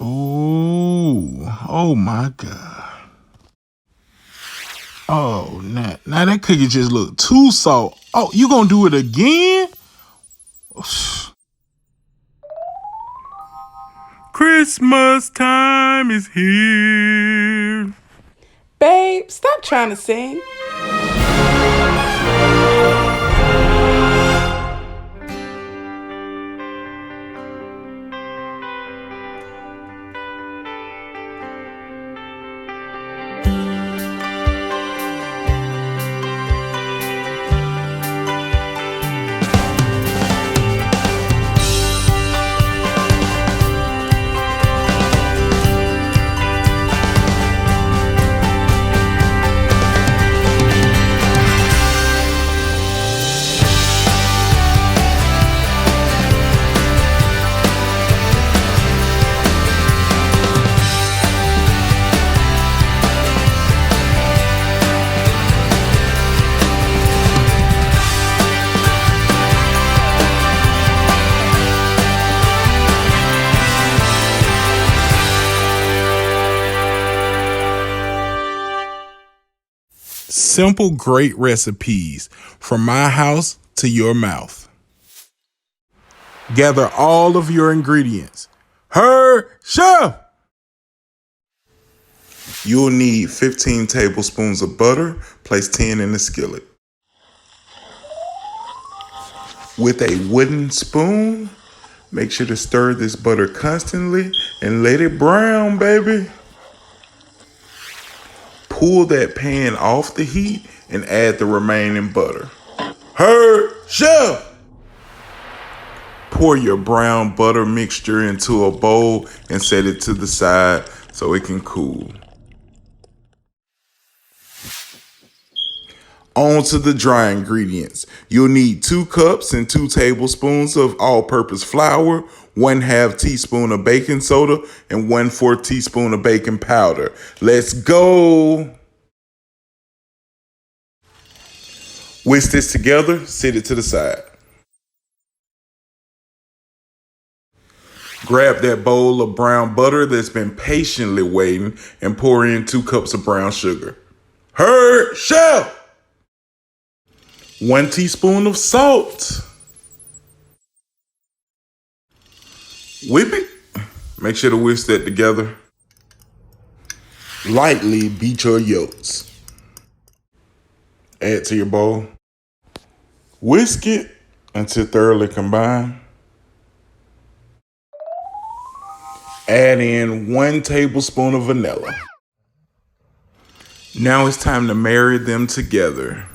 Ooh, oh my God. Oh, now that cookie just looked too soft. Oh, you gonna do it again? Christmas time is here. Babe, stop trying to sing. Simple, great recipes from my house to your mouth. Gather all of your ingredients. Chef! You'll need 15 tablespoons of butter. Place 10 in the skillet. With a wooden spoon, make sure to stir this butter constantly and let it brown, baby. Pull that pan off the heat and add the remaining butter. Chef! Pour your brown butter mixture into a bowl and set it to the side so it can cool. On to the dry ingredients. You'll need 2 cups and 2 tablespoons of all-purpose flour, 1/2 teaspoon of baking soda, and 1/4 teaspoon of baking powder. Let's go. Whisk this together, set it to the side. Grab that bowl of brown butter that's been patiently waiting and pour in 2 cups of brown sugar. Chef! 1 teaspoon of salt. Whip it. Make sure to whisk that together. Lightly beat your yolks. Add to your bowl. Whisk it until thoroughly combined. Add in 1 tablespoon of vanilla. Now it's time to marry them together.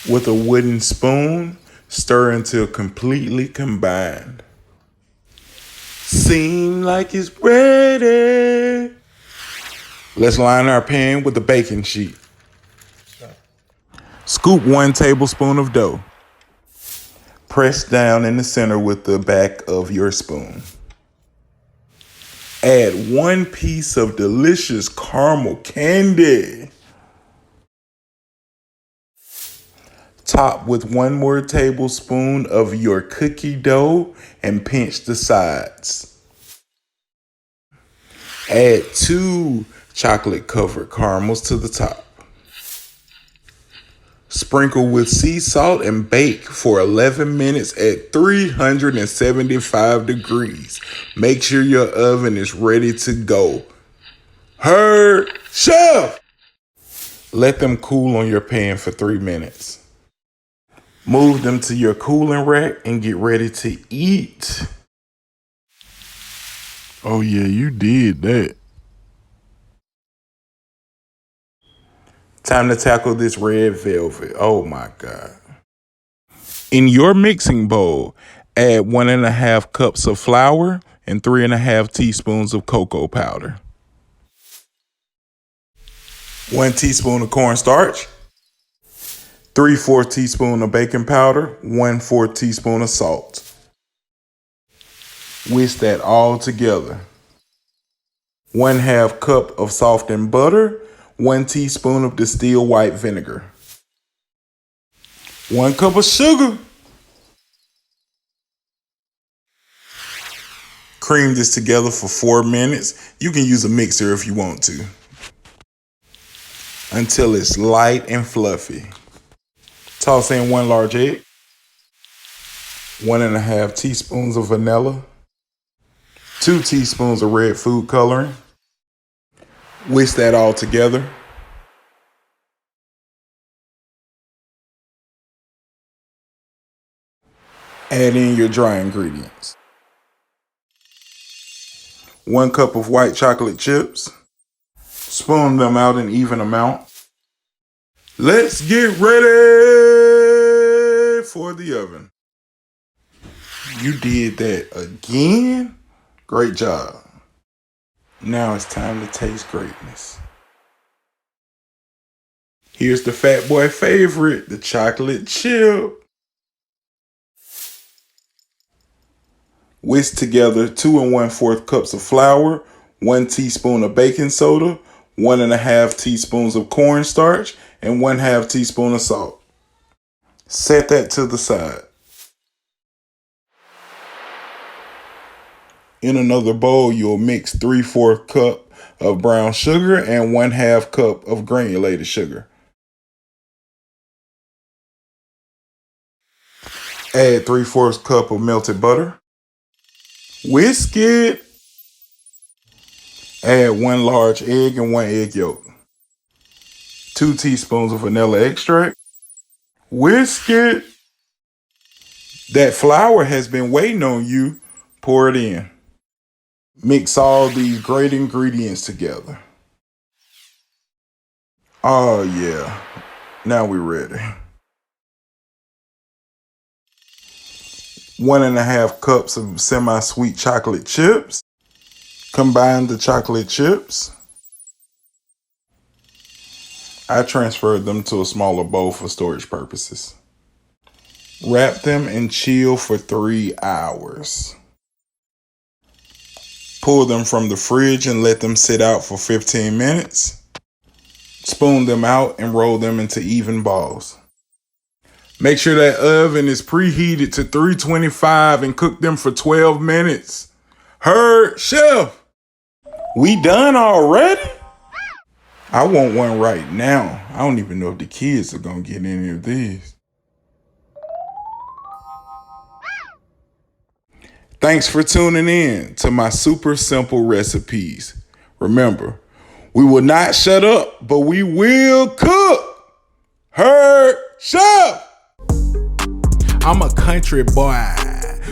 With a wooden spoon, stir until completely combined. Seem like it's ready. Let's line our pan with a baking sheet. Scoop 1 tablespoon of dough. Press down in the center with the back of your spoon. Add 1 piece of delicious caramel candy. Top with 1 more tablespoon of your cookie dough and pinch the sides. Add 2 chocolate covered caramels to the top. Sprinkle with sea salt and bake for 11 minutes at 375 degrees. Make sure your oven is ready to go. Chef! Let them cool on your pan for 3 minutes. Move them to your cooling rack and get ready to eat. Oh yeah, you did that. Time to tackle this red velvet. Oh my God. In your mixing bowl, add 1.5 cups of flour and 3.5 teaspoons of cocoa powder. 1 teaspoon of cornstarch. 3/4 teaspoon of baking powder, 1/4 teaspoon of salt. Whisk that all together. 1/2 cup of softened butter, 1 teaspoon of distilled white vinegar. 1 cup of sugar. Cream this together for 4 minutes. You can use a mixer if you want to. Until it's light and fluffy. Toss in 1 large egg, 1.5 teaspoons of vanilla, 2 teaspoons of red food coloring. Whisk that all together. Add in your dry ingredients. 1 cup of white chocolate chips. Spoon them out in even amount. Let's get ready for the oven. You did that again? Great job. Now it's time to taste greatness. Here's the fat boy favorite, the chocolate chip. Whisk together 2 1/4 cups of flour, 1 teaspoon of baking soda, 1.5 teaspoons of cornstarch, and 1/2 teaspoon of salt. Set that to the side. In another bowl, you'll mix 3/4 cup of brown sugar and 1/2 cup of granulated sugar. Add 3/4 cup of melted butter. Whisk it. Add 1 large egg and 1 egg yolk. 2 teaspoons of vanilla extract. Whisk it. That flour has been waiting on you. Pour it in. Mix all these great ingredients together. Oh yeah, now we're ready. 1.5 cups of semi-sweet chocolate chips. Combine the chocolate chips. I transferred them to a smaller bowl for storage purposes. Wrap them and chill for 3 hours. Pull them from the fridge and let them sit out for 15 minutes. Spoon them out and roll them into even balls. Make sure that oven is preheated to 325 and cook them for 12 minutes. Heard, Chef? We done already? I want one right now. I don't even know if the kids are gonna get any of these. Thanks for tuning in to my super simple recipes. Remember, we will not shut up, but we will cook. Heard, Chef? I'm a country boy,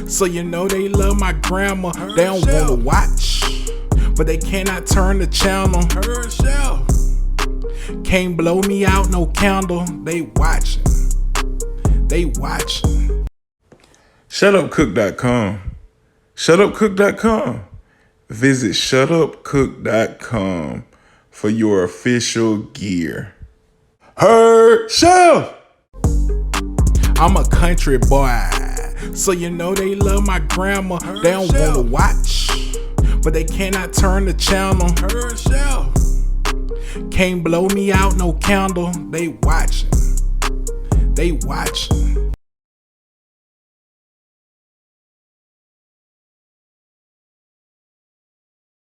so you know they love my grandma. They don't wanna watch, but they cannot turn the channel. Heard, Chef? Can't blow me out, no candle. They watching. ShutUpCook.com. ShutUpCook.com. Visit ShutUpCook.com for your official gear. Heard, Chef? I'm a country boy, so you know they love my grandma. They don't wanna watch, but they cannot turn the channel. Heard, Chef? Can't blow me out, no candle. They watching.